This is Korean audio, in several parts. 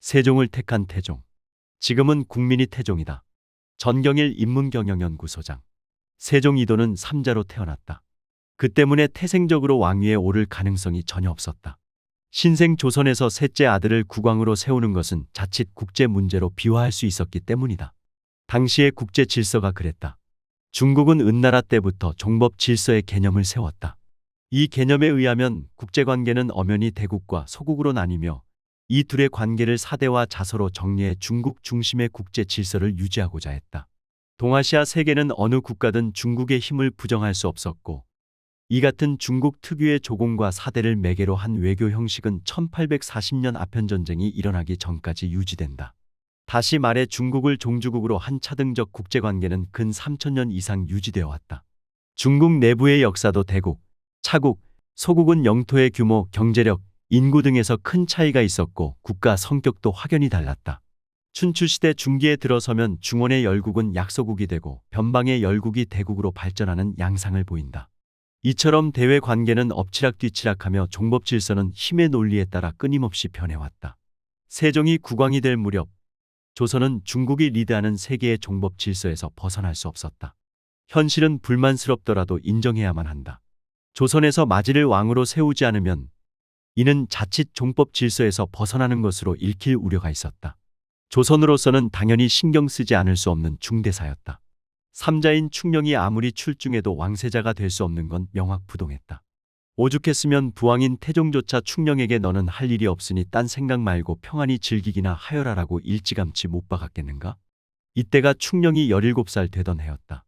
세종을 택한 태종. 지금은 국민이 태종이다. 전경일 인문경영연구소장. 세종 이도는 삼자로 태어났다. 그 때문에 태생적으로 왕위에 오를 가능성이 전혀 없었다. 신생 조선에서 셋째 아들을 국왕으로 세우는 것은 자칫 국제 문제로 비화할 수 있었기 때문이다. 당시의 국제 질서가 그랬다. 중국은 은나라 때부터 종법 질서의 개념을 세웠다. 이 개념에 의하면 국제관계는 엄연히 대국과 소국으로 나뉘며 이 둘의 관계를 사대와 자서로 정리해 중국 중심의 국제 질서를 유지하고자 했다. 동아시아 세계는 어느 국가든 중국의 힘을 부정할 수 없었고 이 같은 중국 특유의 조공과 사대를 매개로 한 외교 형식은 1840년 아편전쟁이 일어나기 전까지 유지된다. 다시 말해 중국을 종주국으로 한 차등적 국제관계는 근 3000년 이상 유지되어 왔다. 중국 내부의 역사도 대국, 차국, 소국은 영토의 규모, 경제력, 인구 등에서 큰 차이가 있었고 국가 성격도 확연히 달랐다. 춘추시대 중기에 들어서면 중원의 열국은 약소국이 되고 변방의 열국이 대국으로 발전하는 양상을 보인다. 이처럼 대외 관계는 엎치락뒤치락하며 종법 질서는 힘의 논리에 따라 끊임없이 변해왔다. 세종이 국왕이 될 무렵 조선은 중국이 리드하는 세계의 종법 질서에서 벗어날 수 없었다. 현실은 불만스럽더라도 인정해야만 한다. 조선에서 마지를 왕으로 세우지 않으면 이는 자칫 종법 질서에서 벗어나는 것으로 읽힐 우려가 있었다. 조선으로서는 당연히 신경 쓰지 않을 수 없는 중대사였다. 삼자인 충령이 아무리 출중해도 왕세자가 될 수 없는 건 명확부동했다. 오죽했으면 부왕인 태종조차 충령에게 너는 할 일이 없으니 딴 생각 말고 평안히 즐기기나 하여라라고 일찌감치 못 박았겠는가? 이때가 충령이 17살 되던 해였다.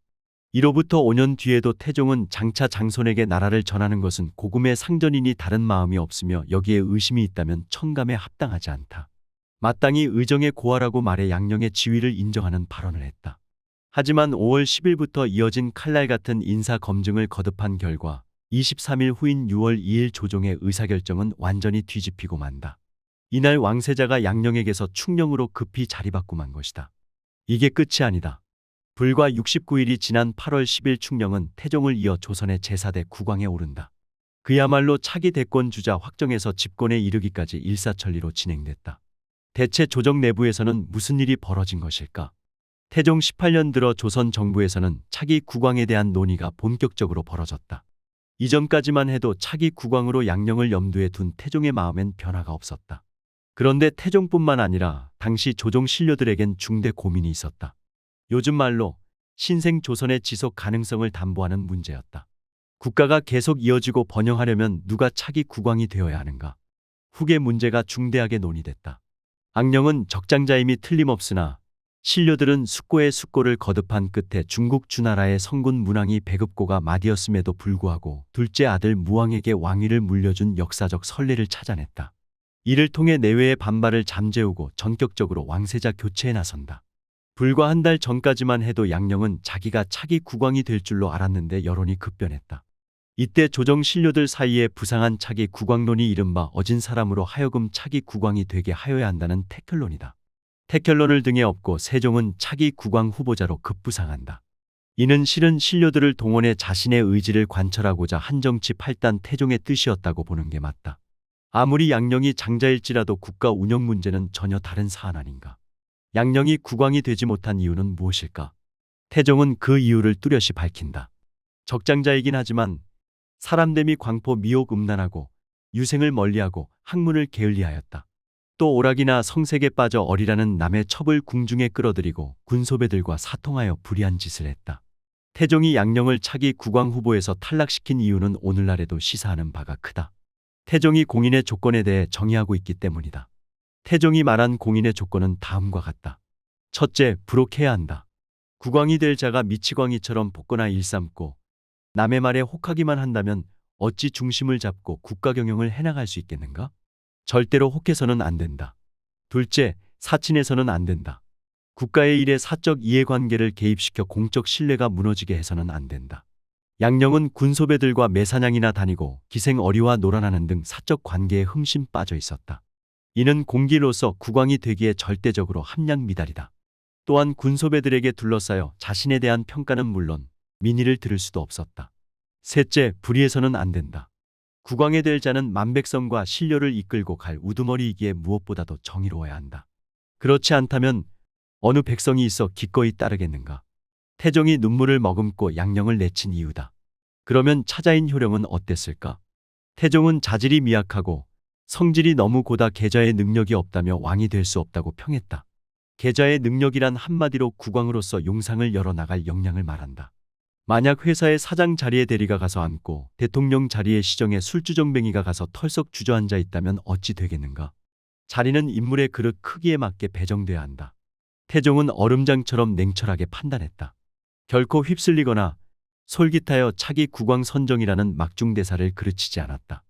이로부터 5년 뒤에도 태종은 장차 장손에게 나라를 전하는 것은 고금의 상전이니 다른 마음이 없으며 여기에 의심이 있다면 청감에 합당하지 않다. 마땅히 의정의 고하라고 말해 양령의 지위를 인정하는 발언을 했다. 하지만 5월 10일부터 이어진 칼날 같은 인사 검증을 거듭한 결과 23일 후인 6월 2일 조종의 의사결정은 완전히 뒤집히고 만다. 이날 왕세자가 양령에게서 충령으로 급히 자리바꿈한 것이다. 이게 끝이 아니다. 불과 69일이 지난 8월 10일 충령은 태종을 이어 조선의 제4대 국왕에 오른다. 그야말로 차기 대권 주자 확정에서 집권에 이르기까지 일사천리로 진행됐다. 대체 조정 내부에서는 무슨 일이 벌어진 것일까? 태종 18년 들어 조선 정부에서는 차기 국왕에 대한 논의가 본격적으로 벌어졌다. 이전까지만 해도 차기 국왕으로 양령을 염두에 둔 태종의 마음엔 변화가 없었다. 그런데 태종뿐만 아니라 당시 조정 신료들에겐 중대 고민이 있었다. 요즘 말로 신생 조선의 지속 가능성을 담보하는 문제였다. 국가가 계속 이어지고 번영하려면 누가 차기 국왕이 되어야 하는가? 후계 문제가 중대하게 논의됐다. 악령은 적장자임이 틀림없으나 신료들은 숙고의 숙고를 거듭한 끝에 중국 주나라의 성군 문왕이 배급고가 마디였음에도 불구하고 둘째 아들 무왕에게 왕위를 물려준 역사적 선례를 찾아냈다. 이를 통해 내외의 반발을 잠재우고 전격적으로 왕세자 교체에 나선다. 불과 한 달 전까지만 해도 양령은 자기가 차기 국왕이 될 줄로 알았는데 여론이 급변했다. 이때 조정 신료들 사이에 부상한 차기 국왕론이 이른바 어진 사람으로 하여금 차기 국왕이 되게 하여야 한다는 태클론이다. 태클론을 등에 업고 세종은 차기 국왕 후보자로 급부상한다. 이는 실은 신료들을 동원해 자신의 의지를 관철하고자 한 정치 팔단 태종의 뜻이었다고 보는 게 맞다. 아무리 양령이 장자일지라도 국가 운영 문제는 전혀 다른 사안 아닌가. 양령이 국왕이 되지 못한 이유는 무엇일까? 태종은 그 이유를 뚜렷이 밝힌다. 적장자이긴 하지만 사람됨이 광포 미혹 음란하고 유생을 멀리하고 학문을 게을리하였다. 또 오락이나 성색에 빠져 어리라는 남의 첩을 궁중에 끌어들이고 군소배들과 사통하여 불의한 짓을 했다. 태종이 양령을 차기 국왕 후보에서 탈락시킨 이유는 오늘날에도 시사하는 바가 크다. 태종이 공인의 조건에 대해 정의하고 있기 때문이다. 태종이 말한 공인의 조건은 다음과 같다. 첫째, 부록해야 한다. 국왕이 될 자가 미치광이처럼 복거나 일삼고 남의 말에 혹하기만 한다면 어찌 중심을 잡고 국가 경영을 해나갈 수 있겠는가? 절대로 혹해서는 안 된다. 둘째, 사친해서는 안 된다. 국가의 일에 사적 이해관계를 개입시켜 공적 신뢰가 무너지게 해서는 안 된다. 양령은 군소배들과 매사냥이나 다니고 기생어리와 놀아나는 등 사적 관계에 흠씬 빠져 있었다. 이는 공기로서 국왕이 되기에 절대적으로 함량미달이다. 또한 군소배들에게 둘러싸여 자신에 대한 평가는 물론 민의를 들을 수도 없었다. 셋째, 불의해서는 안 된다. 국왕이 될 자는 만백성과 신료를 이끌고 갈 우두머리이기에 무엇보다도 정의로워야 한다. 그렇지 않다면 어느 백성이 있어 기꺼이 따르겠는가? 태종이 눈물을 머금고 양령을 내친 이유다. 그러면 차자인 효령은 어땠을까? 태종은 자질이 미약하고 성질이 너무 고다 계자의 능력이 없다며 왕이 될 수 없다고 평했다. 계자의 능력이란 한마디로 국왕으로서 용상을 열어나갈 역량을 말한다. 만약 회사의 사장 자리에 대리가 가서 앉고 대통령 자리에 시정에 술주정뱅이가 가서 털썩 주저앉아 있다면 어찌 되겠는가? 자리는 인물의 그릇 크기에 맞게 배정돼야 한다. 태종은 얼음장처럼 냉철하게 판단했다. 결코 휩쓸리거나 솔깃하여 차기 국왕 선정이라는 막중대사를 그르치지 않았다.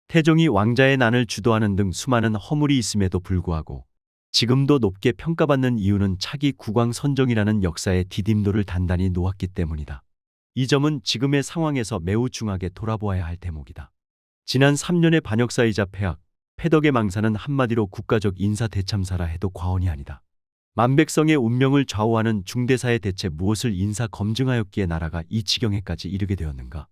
태종이 왕자의 난을 주도하는 등 수많은 허물이 있음에도 불구하고 지금도 높게 평가받는 이유는 차기 국왕 선정이라는 역사의 디딤돌을 단단히 놓았기 때문이다. 이 점은 지금의 상황에서 매우 중하게 돌아보아야 할 대목이다. 지난 3년의 반역사이자 폐악, 패덕의 망사는 한마디로 국가적 인사 대참사라 해도 과언이 아니다. 만백성의 운명을 좌우하는 중대사에 대체 무엇을 인사 검증하였기에 나라가 이 지경에까지 이르게 되었는가?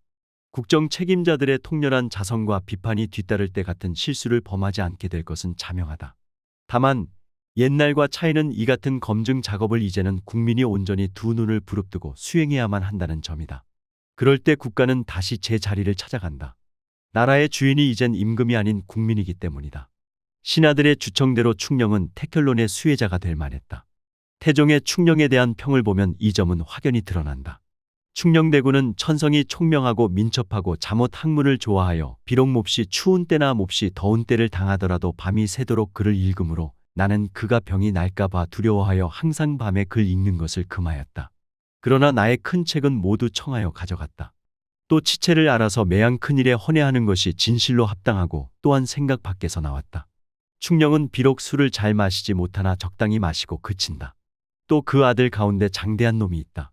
국정 책임자들의 통렬한 자성과 비판이 뒤따를 때 같은 실수를 범하지 않게 될 것은 자명하다. 다만 옛날과 차이는 이 같은 검증 작업을 이제는 국민이 온전히 두 눈을 부릅뜨고 수행해야만 한다는 점이다. 그럴 때 국가는 다시 제 자리를 찾아간다. 나라의 주인이 이젠 임금이 아닌 국민이기 때문이다. 신하들의 주청대로 충령은 태켈론의 수혜자가 될 만했다. 태종의 충령에 대한 평을 보면 이 점은 확연히 드러난다. 충령대군은 천성이 총명하고 민첩하고 잠옷 학문을 좋아하여 비록 몹시 추운 때나 몹시 더운 때를 당하더라도 밤이 새도록 글을 읽으므로 나는 그가 병이 날까봐 두려워하여 항상 밤에 글 읽는 것을 금하였다. 그러나 나의 큰 책은 모두 청하여 가져갔다. 또 치체를 알아서 매양 큰일에 헌해하는 것이 진실로 합당하고 또한 생각 밖에서 나왔다. 충령은 비록 술을 잘 마시지 못하나 적당히 마시고 그친다. 또 그 아들 가운데 장대한 놈이 있다.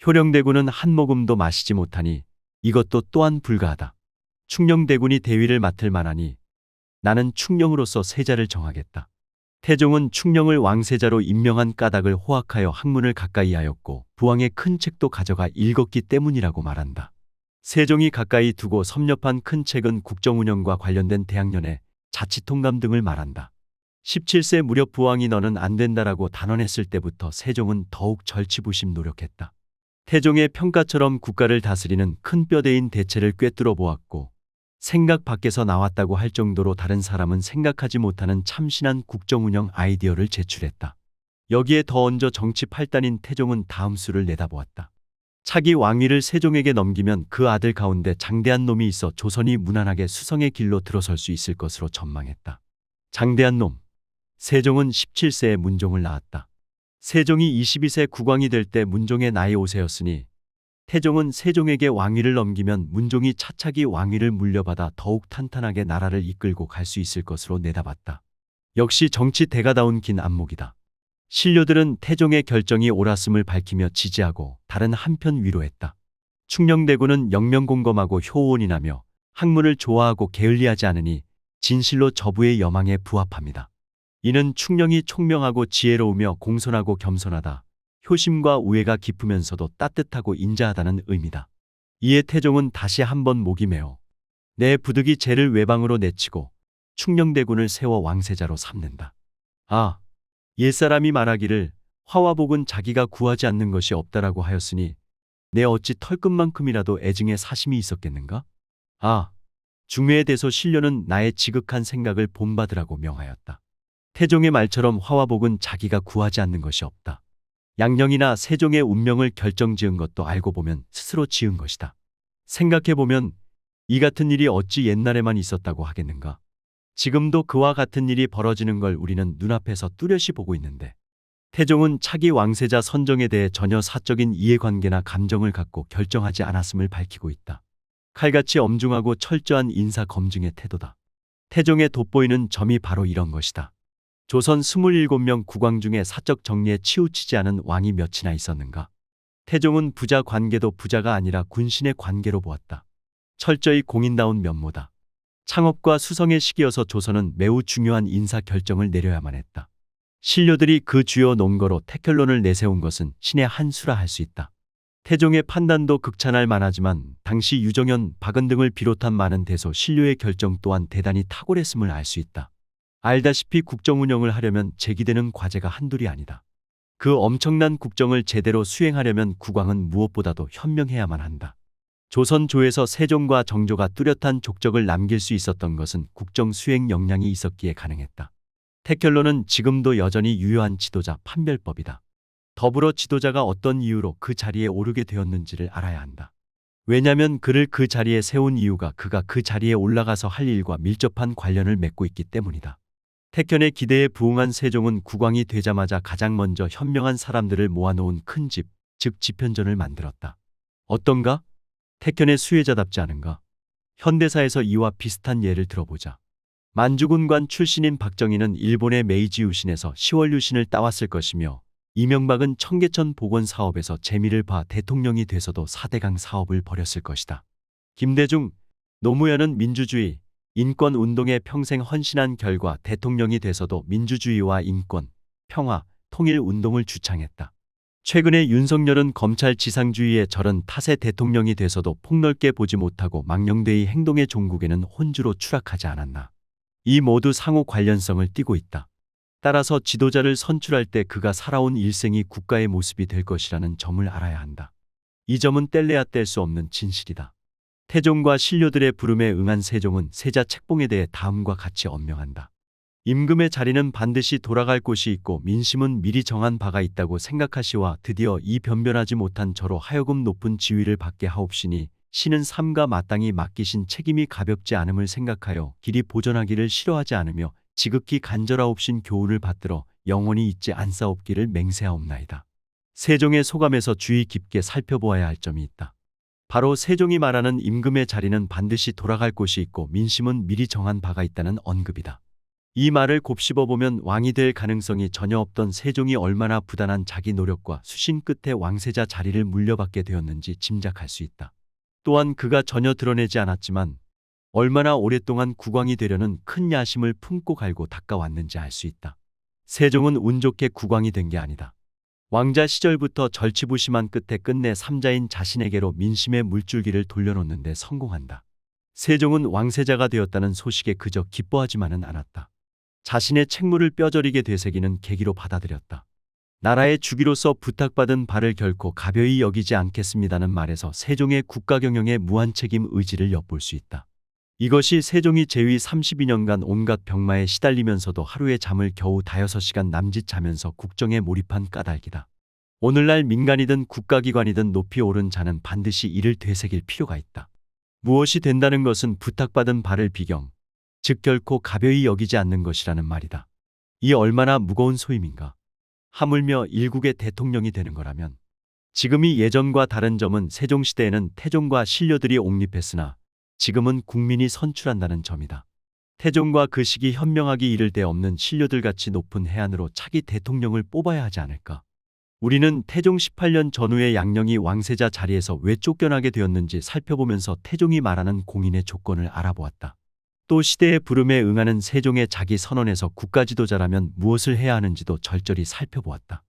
효령대군은 한 모금도 마시지 못하니 이것도 또한 불가하다. 충령대군이 대위를 맡을 만하니 나는 충령으로서 세자를 정하겠다. 태종은 충령을 왕세자로 임명한 까닭을 호학하여 학문을 가까이 하였고 부왕의 큰 책도 가져가 읽었기 때문이라고 말한다. 세종이 가까이 두고 섭렵한 큰 책은 국정운영과 관련된 대학년에 자치통감 등을 말한다. 17세 무렵 부왕이 너는 안 된다라고 단언했을 때부터 세종은 더욱 절치부심 노력했다. 태종의 평가처럼 국가를 다스리는 큰 뼈대인 대체를 꿰뚫어 보았고 생각 밖에서 나왔다고 할 정도로 다른 사람은 생각하지 못하는 참신한 국정운영 아이디어를 제출했다. 여기에 더 얹어 정치 팔단인 태종은 다음 수를 내다보았다. 차기 왕위를 세종에게 넘기면 그 아들 가운데 장대한 놈이 있어 조선이 무난하게 수성의 길로 들어설 수 있을 것으로 전망했다. 장대한 놈. 세종은 17세에 문종을 낳았다. 세종이 22세 국왕이 될 때 문종의 나이 5세였으니 태종은 세종에게 왕위를 넘기면 문종이 차차기 왕위를 물려받아 더욱 탄탄하게 나라를 이끌고 갈 수 있을 것으로 내다봤다. 역시 정치 대가다운 긴 안목이다. 신료들은 태종의 결정이 옳았음을 밝히며 지지하고 다른 한편 위로했다. 충령대군은 영명공검하고 효온이나며 학문을 좋아하고 게을리하지 않으니 진실로 저부의 여망에 부합합니다. 이는 충령이 총명하고 지혜로우며 공손하고 겸손하다. 효심과 우애가 깊으면서도 따뜻하고 인자하다는 의미다. 이에 태종은 다시 한번 목이 메어 내 부득이 죄를 외방으로 내치고 충령대군을 세워 왕세자로 삼는다. 아, 옛사람이 말하기를 화와 복은 자기가 구하지 않는 것이 없다라고 하였으니 내 어찌 털끝만큼이라도 애증의 사심이 있었겠는가? 아, 중외의 대소 신료는 나의 지극한 생각을 본받으라고 명하였다. 태종의 말처럼 화와 복은 자기가 구하지 않는 것이 없다. 양령이나 세종의 운명을 결정지은 것도 알고 보면 스스로 지은 것이다. 생각해보면 이 같은 일이 어찌 옛날에만 있었다고 하겠는가? 지금도 그와 같은 일이 벌어지는 걸 우리는 눈앞에서 뚜렷이 보고 있는데 태종은 차기 왕세자 선정에 대해 전혀 사적인 이해관계나 감정을 갖고 결정하지 않았음을 밝히고 있다. 칼같이 엄중하고 철저한 인사 검증의 태도다. 태종의 돋보이는 점이 바로 이런 것이다. 조선 27명 국왕 중에 사적 정리에 치우치지 않은 왕이 몇이나 있었는가? 태종은 부자 관계도 부자가 아니라 군신의 관계로 보았다. 철저히 공인다운 면모다. 창업과 수성의 시기여서 조선은 매우 중요한 인사 결정을 내려야만 했다. 신료들이 그 주요 논거로 태켈론을 내세운 것은 신의 한 수라 할 수 있다. 태종의 판단도 극찬할 만하지만 당시 유정현, 박은등을 비롯한 많은 대소 신료의 결정 또한 대단히 탁월했음을 알 수 있다. 알다시피 국정 운영을 하려면 제기되는 과제가 한둘이 아니다. 그 엄청난 국정을 제대로 수행하려면 국왕은 무엇보다도 현명해야만 한다. 조선 조에서 세종과 정조가 뚜렷한 족적을 남길 수 있었던 것은 국정 수행 역량이 있었기에 가능했다. 택현로는 지금도 여전히 유효한 지도자 판별법이다. 더불어 지도자가 어떤 이유로 그 자리에 오르게 되었는지를 알아야 한다. 왜냐하면 그를 그 자리에 세운 이유가 그가 그 자리에 올라가서 할 일과 밀접한 관련을 맺고 있기 때문이다. 택현의 기대에 부응한 세종은 국왕이 되자마자 가장 먼저 현명한 사람들을 모아놓은 큰 집, 즉 집현전을 만들었다. 어떤가? 택현의 수혜자답지 않은가? 현대사에서 이와 비슷한 예를 들어보자. 만주군관 출신인 박정희는 일본의 메이지 유신에서 시월 유신을 따왔을 것이며 이명박은 청계천 복원 사업에서 재미를 봐 대통령이 돼서도 4대강 사업을 벌였을 것이다. 김대중, 노무현은 민주주의, 인권 운동에 평생 헌신한 결과 대통령이 돼서도 민주주의와 인권, 평화, 통일 운동을 주창했다. 최근에 윤석열은 검찰 지상주의에 저런 탓에 대통령이 돼서도 폭넓게 보지 못하고 망령되이 행동의 종국에는 혼주로 추락하지 않았나. 이 모두 상호 관련성을 띠고 있다. 따라서 지도자를 선출할 때 그가 살아온 일생이 국가의 모습이 될 것이라는 점을 알아야 한다. 이 점은 뗄래야 뗄 수 없는 진실이다. 태종과 신료들의 부름에 응한 세종은 세자 책봉에 대해 다음과 같이 언명한다. 임금의 자리는 반드시 돌아갈 곳이 있고 민심은 미리 정한 바가 있다고 생각하시와 드디어 이 변변하지 못한 저로 하여금 높은 지위를 받게 하옵시니 신은 삼가 마땅히 맡기신 책임이 가볍지 않음을 생각하여 길이 보전하기를 싫어하지 않으며 지극히 간절하옵신 교훈을 받들어 영원히 잊지 않사옵기를 맹세하옵나이다. 세종의 소감에서 주의 깊게 살펴보아야 할 점이 있다. 바로 세종이 말하는 임금의 자리는 반드시 돌아갈 곳이 있고 민심은 미리 정한 바가 있다는 언급이다. 이 말을 곱씹어보면 왕이 될 가능성이 전혀 없던 세종이 얼마나 부단한 자기 노력과 수신 끝에 왕세자 자리를 물려받게 되었는지 짐작할 수 있다. 또한 그가 전혀 드러내지 않았지만 얼마나 오랫동안 국왕이 되려는 큰 야심을 품고 갈고 닦아왔는지 알 수 있다. 세종은 운 좋게 국왕이 된 게 아니다. 왕자 시절부터 절치부심한 끝에 끝내 삼자인 자신에게로 민심의 물줄기를 돌려놓는 데 성공한다. 세종은 왕세자가 되었다는 소식에 그저 기뻐하지만은 않았다. 자신의 책무를 뼈저리게 되새기는 계기로 받아들였다. 나라의 주기로서 부탁받은 바를 결코 가벼이 여기지 않겠습니다는 말에서 세종의 국가경영에 무한 책임 의지를 엿볼 수 있다. 이것이 세종이 재위 32년간 온갖 병마에 시달리면서도 하루에 잠을 겨우 5시간 남짓 자면서 국정에 몰입한 까닭이다. 오늘날 민간이든 국가기관이든 높이 오른 자는 반드시 이를 되새길 필요가 있다. 무엇이 된다는 것은 부탁받은 바를 비경, 즉 결코 가벼이 여기지 않는 것이라는 말이다. 이 얼마나 무거운 소임인가. 하물며 일국의 대통령이 되는 거라면. 지금이 예전과 다른 점은 세종시대에는 태종과 신료들이 옹립했으나 지금은 국민이 선출한다는 점이다. 태종과 그 시기 현명하기 이를 데 없는 신료들같이 높은 해안으로 차기 대통령을 뽑아야 하지 않을까. 우리는 태종 18년 전후의 양녕이 왕세자 자리에서 왜 쫓겨나게 되었는지 살펴보면서 태종이 말하는 공인의 조건을 알아보았다. 또 시대의 부름에 응하는 세종의 자기 선언에서 국가지도자라면 무엇을 해야 하는지도 절절히 살펴보았다.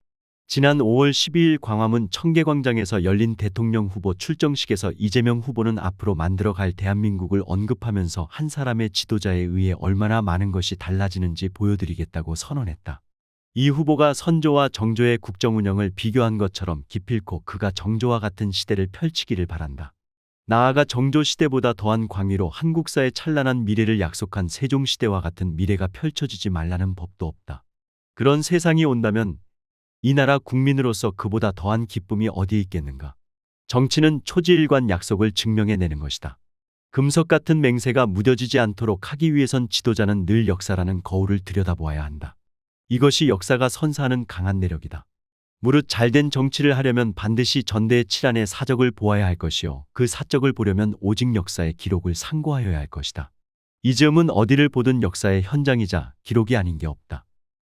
지난 5월 12일 광화문 청계광장에서 열린 대통령 후보 출정식에서 이재명 후보는 앞으로 만들어갈 대한민국을 언급하면서 한 사람의 지도자에 의해 얼마나 많은 것이 달라지는지 보여드리겠다고 선언했다. 이 후보가 선조와 정조의 국정 운영을 비교한 것처럼 기필코 그가 정조와 같은 시대를 펼치기를 바란다. 나아가 정조 시대보다 더한 광위로 한국사의 찬란한 미래를 약속한 세종 시대와 같은 미래가 펼쳐지지 말라는 법도 없다. 그런 세상이 온다면 이 나라 국민으로서 그보다 더한 기쁨이 어디에 있겠는가. 정치는 초지일관 약속을 증명해내는 것이다. 금석 같은 맹세가 무뎌지지 않도록 하기 위해선 지도자는 늘 역사라는 거울을 들여다보아야 한다. 이것이 역사가 선사하는 강한 내력이다. 무릇 잘된 정치를 하려면 반드시 전대의 칠한의 사적을 보아야 할 것이요. 그 사적을 보려면 오직 역사의 기록을 상고하여야 할 것이다. 이 점은 어디를 보든 역사의 현장이자 기록이 아닌 게 없다.